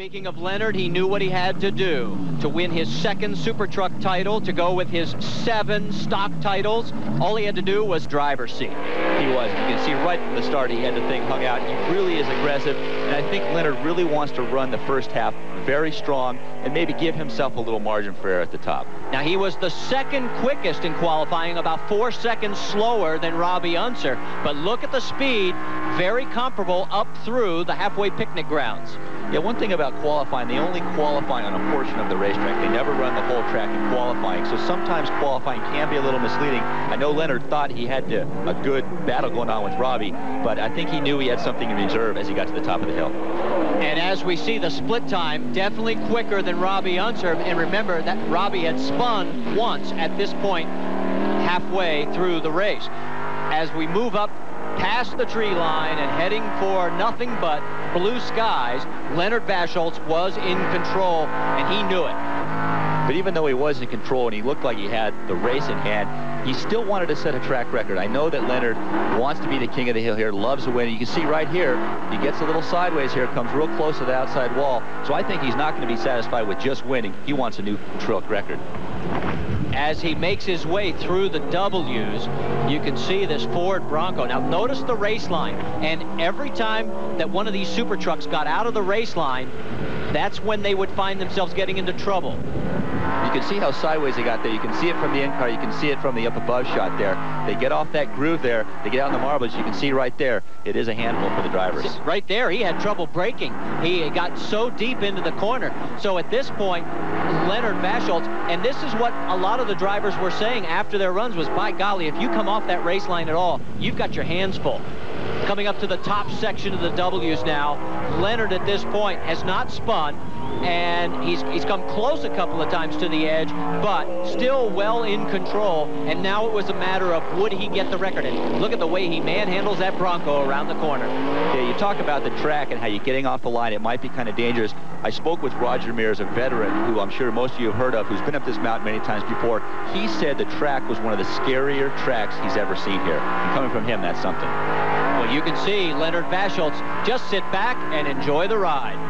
Speaking of Leonard, he knew what he had to do to win his second Super Truck title, to go with his 7 stock titles. All he had to do was driver's seat. He was. You can see right from the start he had the thing hung out. He really is aggressive, and I think Leonard really wants to run the first half very strong and maybe give himself a little margin for error at the top. Now, he was the second quickest in qualifying, about 4 seconds slower than Robby Unser, but look at the speed, very comparable up through the halfway picnic grounds. Yeah, one thing about qualifying, they only qualify on a portion of the racetrack. They never run the whole track in qualifying, so sometimes qualifying can be a little misleading. I know Leonard thought he had a good battle going on with Robby, but I think he knew he had something in reserve as he got to the top of the hill. And as we see, the split time definitely quicker than Robby Unser. And remember that Robby had spun once at this point halfway through the race. As we move up past the tree line and heading for nothing but blue skies, Leonard Vahsholtz was in control, and he knew it. But even though he was in control and he looked like he had the race in hand, he still wanted to set a track record. I know that Leonard wants to be the king of the hill here, loves to win. You can see right here, he gets a little sideways here, comes real close to the outside wall. So I think he's not going to be satisfied with just winning. He wants a new truck record. As he makes his way through the W's, you can see this Ford Bronco. Now notice the race line, and every time that one of these super trucks got out of the race line, that's when they would find themselves getting into trouble. You can see how sideways they got there. You can see it from the in-car. You can see it from the up above shot there. They get off that groove there. They get out in the marbles. You can see right there, it is a handful for the drivers. Right there, he had trouble braking. He got so deep into the corner. So at this point, Leonard Vahsholtz, and this is what a lot of the drivers were saying after their runs was, by golly, if you come off that race line at all, you've got your hands full. Coming up to the top section of the W's now, Leonard at this point has not spun, and he's come close a couple of times to the edge, but still well in control. And now it was a matter of would he get the record. And look at the way he manhandles that Bronco around the corner. Yeah, you talk about the track and how you're getting off the line. It might be kind of dangerous. I spoke with Roger Mears, a veteran who I'm sure most of you have heard of, who's been up this mountain many times before. He said the track was one of the scarier tracks he's ever seen here. And coming from him, that's something. Well, you can see Leonard Vahsholtz just sit back and enjoy the ride.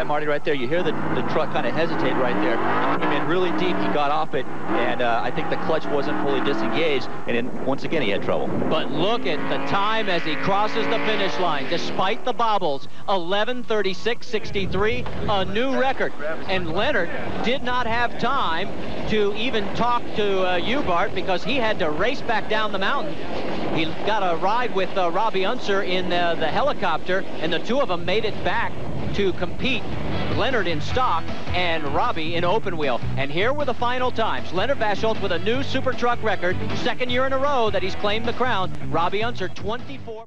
Marty, right there, you hear the truck kind of hesitate right there. He came in really deep, he got off it, and I think the clutch wasn't fully disengaged, and then once again he had trouble. But look at the time as he crosses the finish line, despite the bobbles, 11:36.63, a new record. And Leonard did not have time to even talk to Bart, because he had to race back down the mountain. He got a ride with Robby Unser in the helicopter, and the two of them made it back to compete, Leonard in stock and Robby in open wheel. And here were the final times. Leonard Vahsholtz with a new super truck record, second year in a row that he's claimed the crown. Robby Unser 24.